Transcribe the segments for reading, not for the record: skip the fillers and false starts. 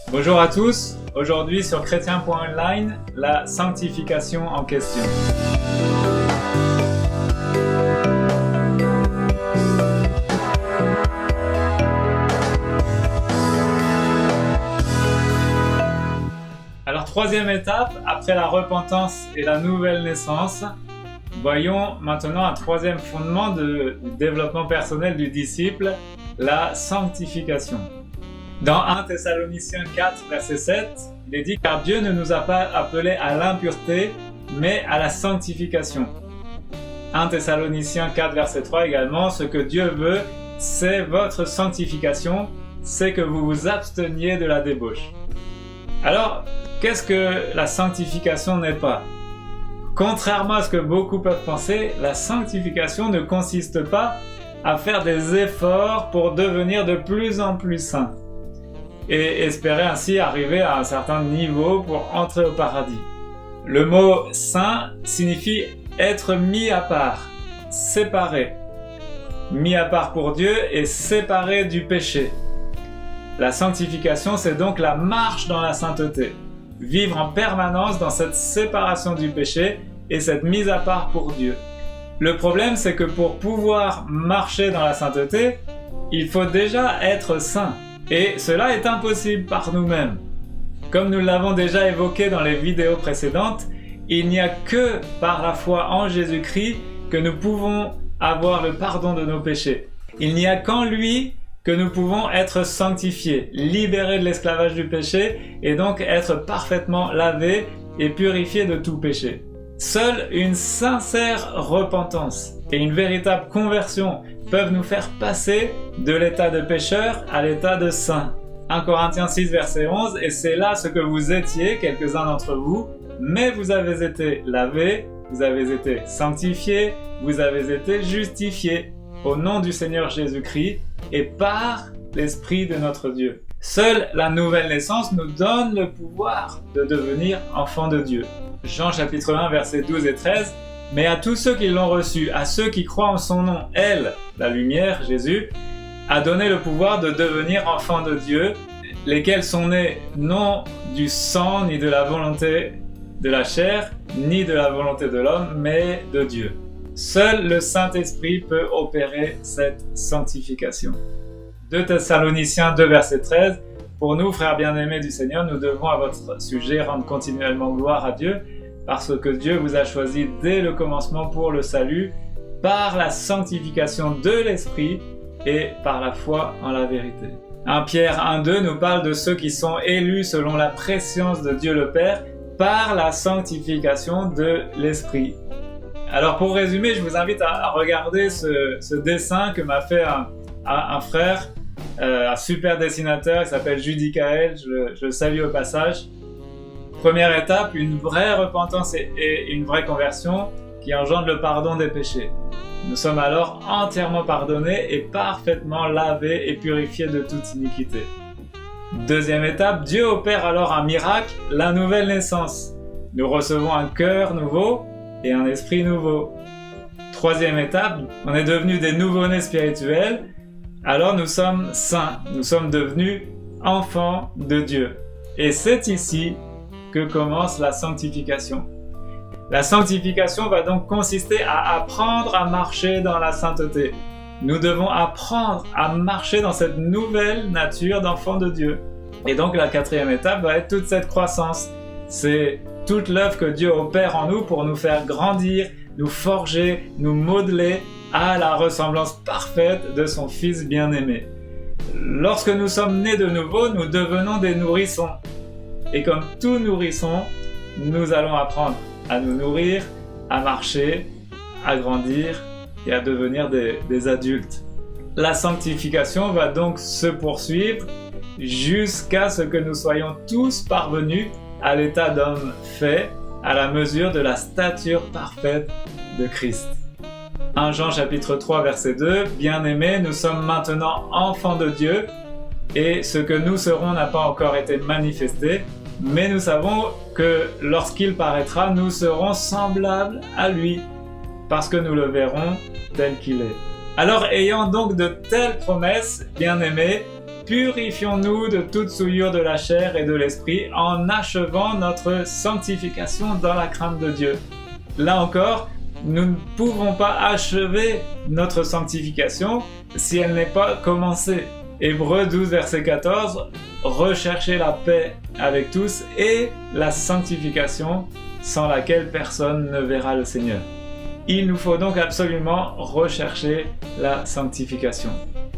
Bonjour à tous, aujourd'hui sur chrétien.online, la sanctification en question. Alors troisième étape, après la repentance et la nouvelle naissance, voyons maintenant un troisième fondement du développement personnel du disciple, la sanctification. Dans 1 Thessaloniciens 4, verset 7, il est dit « Car Dieu ne nous a pas appelés à l'impureté, mais à la sanctification. » 1 Thessaloniciens 4, verset 3 également, « Ce que Dieu veut, c'est votre sanctification, c'est que vous vous absteniez de la débauche. » Alors, qu'est-ce que la sanctification n'est pas? Contrairement à ce que beaucoup peuvent penser, la sanctification ne consiste pas à faire des efforts pour devenir de plus en plus saint et espérer ainsi arriver à un certain niveau pour entrer au paradis. Le mot saint signifie être mis à part, séparé, mis à part pour Dieu et séparé du péché. La sanctification, c'est donc la marche dans la sainteté, vivre en permanence dans cette séparation du péché et cette mise à part pour Dieu. Le problème, c'est que pour pouvoir marcher dans la sainteté, il faut déjà être saint. Et cela est impossible par nous-mêmes. Comme nous l'avons déjà évoqué dans les vidéos précédentes, il n'y a que par la foi en Jésus-Christ que nous pouvons avoir le pardon de nos péchés. Il n'y a qu'en lui que nous pouvons être sanctifiés, libérés de l'esclavage du péché et donc être parfaitement lavés et purifiés de tout péché. Seule une sincère repentance et une véritable conversion peuvent nous faire passer de l'état de pécheur à l'état de saint. 1 Corinthiens 6, verset 11, « Et c'est là ce que vous étiez, quelques-uns d'entre vous, mais vous avez été lavés, vous avez été sanctifiés, vous avez été justifiés, au nom du Seigneur Jésus-Christ et par l'Esprit de notre Dieu. » Seule la nouvelle naissance nous donne le pouvoir de devenir enfants de Dieu. Jean chapitre 1, versets 12 et 13, « Mais à tous ceux qui l'ont reçu, à ceux qui croient en son nom, elle, la lumière, Jésus, a donné le pouvoir de devenir enfants de Dieu, lesquels sont nés non du sang, ni de la volonté de la chair, ni de la volonté de l'homme, mais de Dieu. » Seul le Saint-Esprit peut opérer cette sanctification. 2 Thessaloniciens 2, verset 13, « Pour nous, frères bien-aimés du Seigneur, nous devons à votre sujet rendre continuellement gloire à Dieu, parce que Dieu vous a choisi dès le commencement pour le salut, par la sanctification de l'Esprit et par la foi en la vérité. » 1 Pierre 1, 2 nous parle de ceux qui sont élus selon la préscience de Dieu le Père, par la sanctification de l'Esprit. Alors pour résumer, je vous invite à regarder ce dessin que m'a fait un frère, un super dessinateur, il s'appelle Judicaël, je le salue au passage. Première étape, une vraie repentance et une vraie conversion qui engendre le pardon des péchés. Nous sommes alors entièrement pardonnés et parfaitement lavés et purifiés de toute iniquité. Deuxième étape, Dieu opère alors un miracle, la nouvelle naissance. Nous recevons un cœur nouveau et un esprit nouveau. Troisième étape, on est devenus des nouveau-nés spirituels, alors nous sommes saints, nous sommes devenus enfants de Dieu. Et c'est ici que commence la sanctification. La sanctification va donc consister à apprendre à marcher dans la sainteté. Nous devons apprendre à marcher dans cette nouvelle nature d'enfants de Dieu. Et donc la quatrième étape va être toute cette croissance. C'est toute l'œuvre que Dieu opère en nous pour nous faire grandir, nous forger, nous modeler à la ressemblance parfaite de son Fils bien-aimé. Lorsque nous sommes nés de nouveau, nous devenons des nourrissons. Et comme tout nourrisson, nous allons apprendre à nous nourrir, à marcher, à grandir et à devenir des adultes. La sanctification va donc se poursuivre jusqu'à ce que nous soyons tous parvenus à l'état d'homme fait, à la mesure de la stature parfaite de Christ. 1 Jean chapitre 3 verset 2, « Bien-aimés, nous sommes maintenant enfants de Dieu, et ce que nous serons n'a pas encore été manifesté, mais nous savons que lorsqu'il paraîtra, nous serons semblables à lui, parce que nous le verrons tel qu'il est. » Alors, ayant donc de telles promesses, bien-aimés, purifions-nous de toute souillure de la chair et de l'esprit en achevant notre sanctification dans la crainte de Dieu. Là encore, nous ne pouvons pas achever notre sanctification si elle n'est pas commencée. Hébreux 12, verset 14, recherchez la paix avec tous et la sanctification sans laquelle personne ne verra le Seigneur. Il nous faut donc absolument rechercher la sanctification.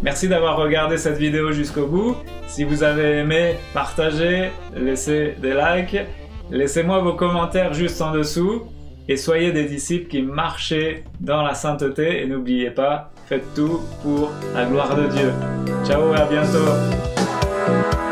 Merci d'avoir regardé cette vidéo jusqu'au bout. Si vous avez aimé, partagez, laissez des likes, laissez-moi vos commentaires juste en dessous et soyez des disciples qui marchez dans la sainteté et n'oubliez pas, faites tout pour la gloire de Dieu. Ciao et à bientôt.